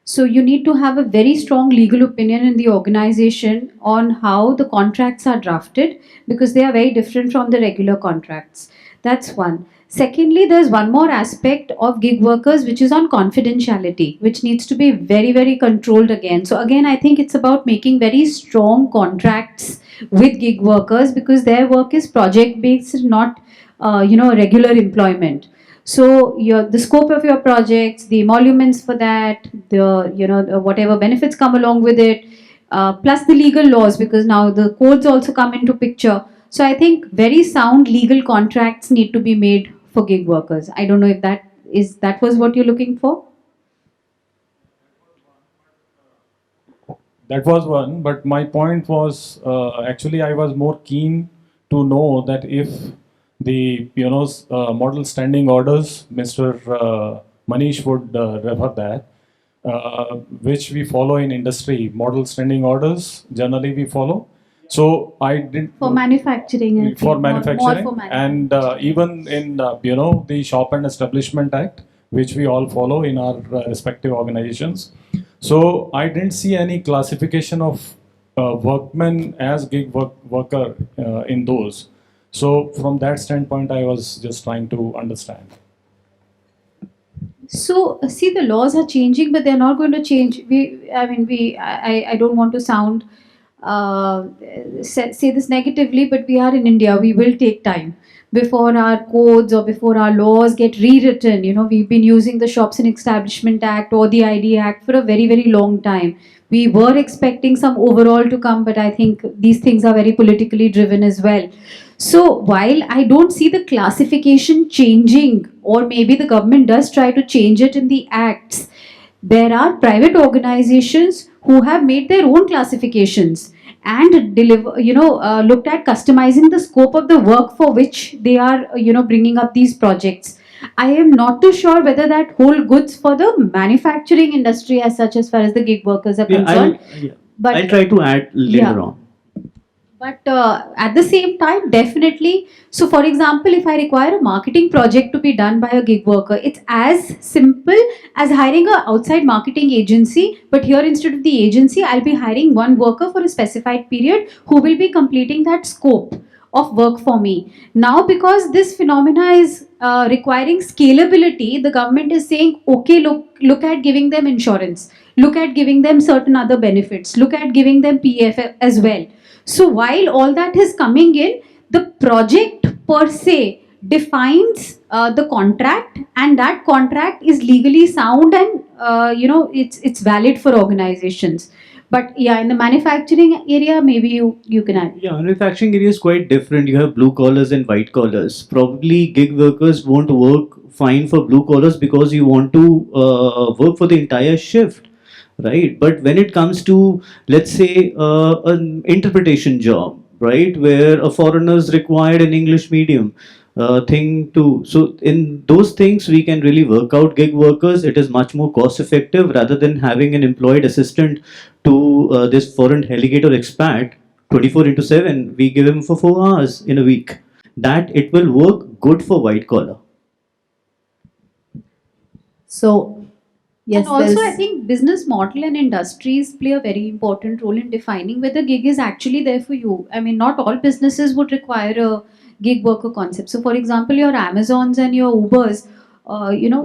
So you need to have a very strong legal opinion in the organization on how the contracts are drafted, because they are very different from the regular contracts. That's one. Secondly, there's one more aspect of gig workers which is on confidentiality, which needs to be very controlled again. So again, I think it's about making very strong contracts with gig workers, because their work is project based, not regular employment. So your the scope of your projects, the emoluments for that, whatever benefits come along with it, plus the legal laws, because now the codes also come into picture. So I think very sound legal contracts need to be made for gig workers. I don't know if that was what you're looking for. That was one, but my point was actually I was more keen to know that if the model standing orders, Mr. Manish would refer that, which we follow in industry, model standing orders generally we follow. So I didn't For manufacturing, I think, for more manufacturing, for and even in the Shop and Establishment Act, which we all follow in our respective organizations. So I didn't see any classification of workmen as worker in those. So from that standpoint, I was just trying to understand. So see, the laws are changing, but they're not going to change. I don't want to sound say this negatively, but we are in India. We will take time before our codes or before our laws get rewritten. You know, we've been using the Shops and Establishment Act or the ID Act for a very long time. We were expecting some overall to come, but I think these things are very politically driven as well. So while I don't see the classification changing, or maybe the government does try to change it in the acts, there are private organizations who have made their own classifications and looked at customizing the scope of the work for which they are bringing up these projects. I am not too sure whether that hold goods for the manufacturing industry as such, as far as the gig workers are Yeah, concerned. But I'll try to add later yeah. on. But at the same time, definitely. So, for example, if I require a marketing project to be done by a gig worker, it's as simple as hiring an outside marketing agency. But here, instead of the agency, I'll be hiring one worker for a specified period who will be completing that scope of work for me. Now, because this phenomena is requiring scalability, the government is saying, okay, look at giving them insurance, look at giving them certain other benefits, look at giving them PF as well. So while all that is coming in, the project per se defines the contract, and that contract is legally sound, and it's valid for organizations. But yeah, in the manufacturing area, maybe you can add. Yeah, manufacturing area is quite different. You have blue collars and white collars. Probably gig workers won't work fine for blue collars because you want to work for the entire shift, right? But when it comes to, let's say, an interpretation job, right, where a foreigner is required in English medium thing too. So in those things, we can really work out gig workers. It is much more cost effective rather than having an employed assistant to this foreign delegate or expat 24 into 7. We give him for 4 hours in a week. That it will work good for white collar. So, yes, And also, I there's think business model and industries play a very important role in defining whether gig is actually there for you. I mean, not all businesses would require a gig worker concept. So, for example, your Amazons and your Ubers,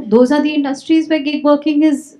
those are the industries where gig working is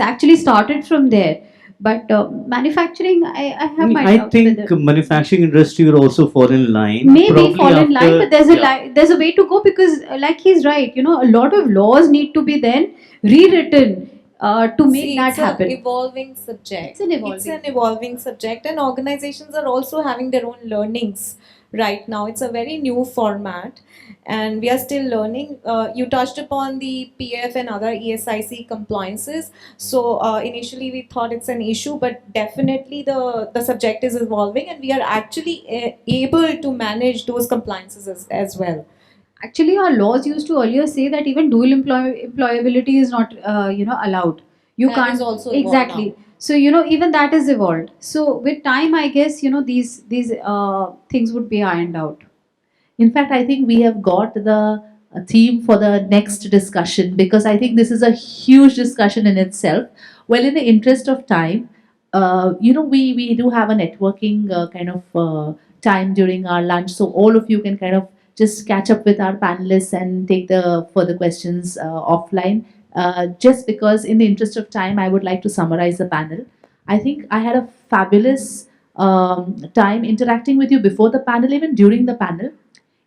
actually started from there. But manufacturing, I have my I doubts think whether manufacturing industry will also fall in line. maybe Probably fall in line, after, but there's a way to go, because like he's right, a lot of laws need to be then rewritten to make See, that it's an happen. evolving subject. It's an evolving. It's an evolving subject, and organizations are also having their own learnings right now. It's a very new format, and we are still learning. You touched upon the PF and other ESIC compliances. So initially we thought it's an issue, but definitely the subject is evolving, and we are actually able to manage those compliances as well. Actually, our laws used to earlier say that even dual employability is not allowed. You That can't is also evolved exactly. now. So even that is evolved. So with time, I guess these things would be ironed out. In fact, I think we have got the theme for the next discussion, because I think this is a huge discussion in itself. Well, in the interest of time, we do have a networking kind of time during our lunch, so all of you can kind of just catch up with our panelists and take the further questions offline. Just because, in the interest of time, I would like to summarize the panel. I think I had a fabulous time interacting with you before the panel, even during the panel.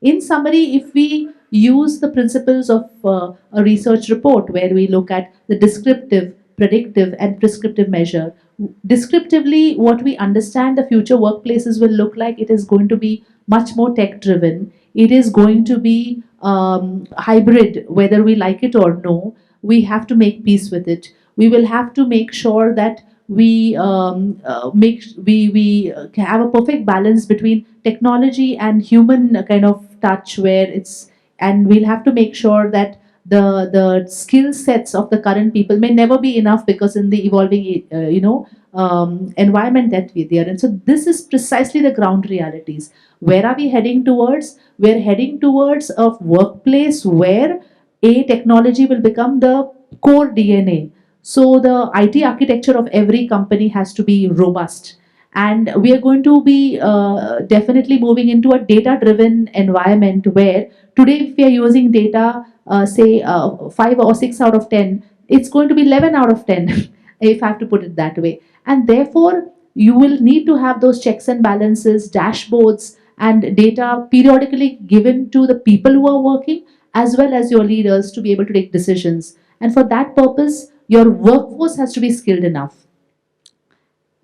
In summary, if we use the principles of a research report where we look at the descriptive, predictive, and prescriptive measure, descriptively, what we understand the future workplaces will look like, it is going to be much more tech driven. It is going to be hybrid, whether we like it or no. We have to make peace with it. We will have to make sure that we have a perfect balance between technology and human kind of touch, where it's, and we'll have to make sure that the skill sets of the current people may never be enough, because in the evolving environment that they are in. So this is precisely the ground realities. Where are we heading towards? We're heading towards a workplace where a technology will become the core DNA. So the IT architecture of every company has to be robust. And we are going to be definitely moving into a data driven environment where today, if we are using data, say 5 or 6 out of 10, it's going to be 11 out of 10, if I have to put it that way. And therefore, you will need to have those checks and balances, dashboards, and data periodically given to the people who are working, as well as your leaders, to be able to take decisions. And for that purpose, your workforce has to be skilled enough.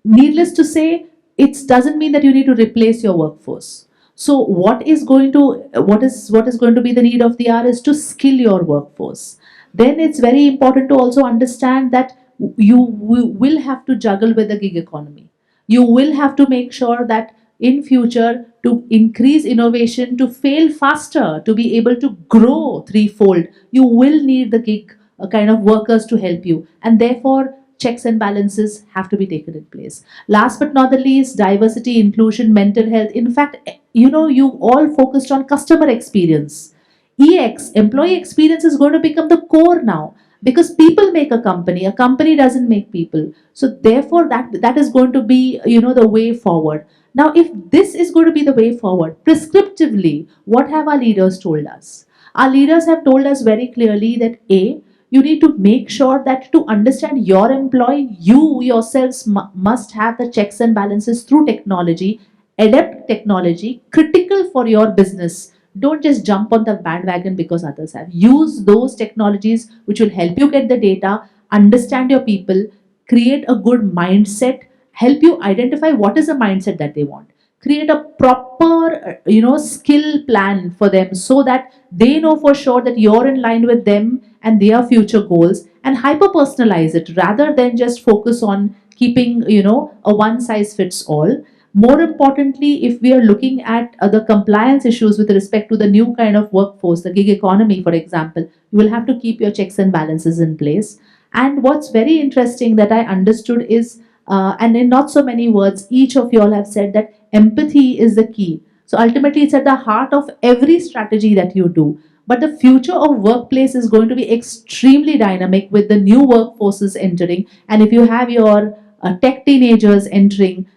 Needless to say, it doesn't mean that you need to replace your workforce. So what is going to be the need of the hour is to skill your workforce. Then it's very important to also understand that will have to juggle with the gig economy. You will have to make sure that in future, to increase innovation, to fail faster, to be able to grow threefold, you will need the gig kind of workers to help you, and therefore checks and balances have to be taken in place. Last but not the least, diversity, inclusion, mental health. In fact, you all focused on customer experience. EX, employee experience, is going to become the core now, because people make a company doesn't make people. So therefore, that is going to be the way forward. Now, if this is going to be the way forward, prescriptively, what have our leaders told us? Our leaders have told us very clearly that A, you need to make sure that to understand your employee, you yourselves must have the checks and balances through technology, adapt technology, critical for your business. Don't just jump on the bandwagon because others have. Use those technologies which will help you get the data, understand your people, create a good mindset, help you identify what is the mindset that they want. Create a proper, skill plan for them, so that they know for sure that you're in line with them and their future goals, and hyper personalize it rather than just focus on keeping, a one size fits all. More importantly, if we are looking at the compliance issues with respect to the new kind of workforce, the gig economy, for example, you will have to keep your checks and balances in place. And what's very interesting that I understood is, and in not so many words, each of you all have said that empathy is the key. So ultimately, it's at the heart of every strategy that you do. But the future of workplace is going to be extremely dynamic with the new workforces entering. And if you have your tech teenagers entering,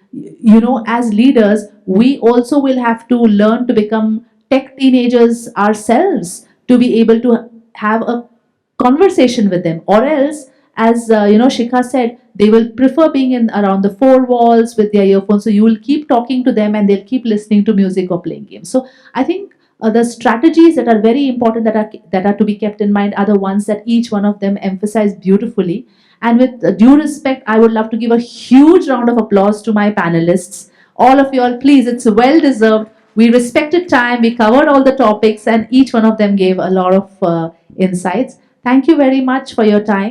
as leaders, we also will have to learn to become tech teenagers ourselves, to be able to have a conversation with them, or else, as Shikha said, they will prefer being in around the four walls with their earphones. So you will keep talking to them and they'll keep listening to music or playing games. So I think the strategies that are very important, that are to be kept in mind, are the ones that each one of them emphasize beautifully. And with due respect, I would love to give a huge round of applause to my panelists. All of you all, please, it's well deserved. We respected time, we covered all the topics, and each one of them gave a lot of insights. Thank you very much for your time.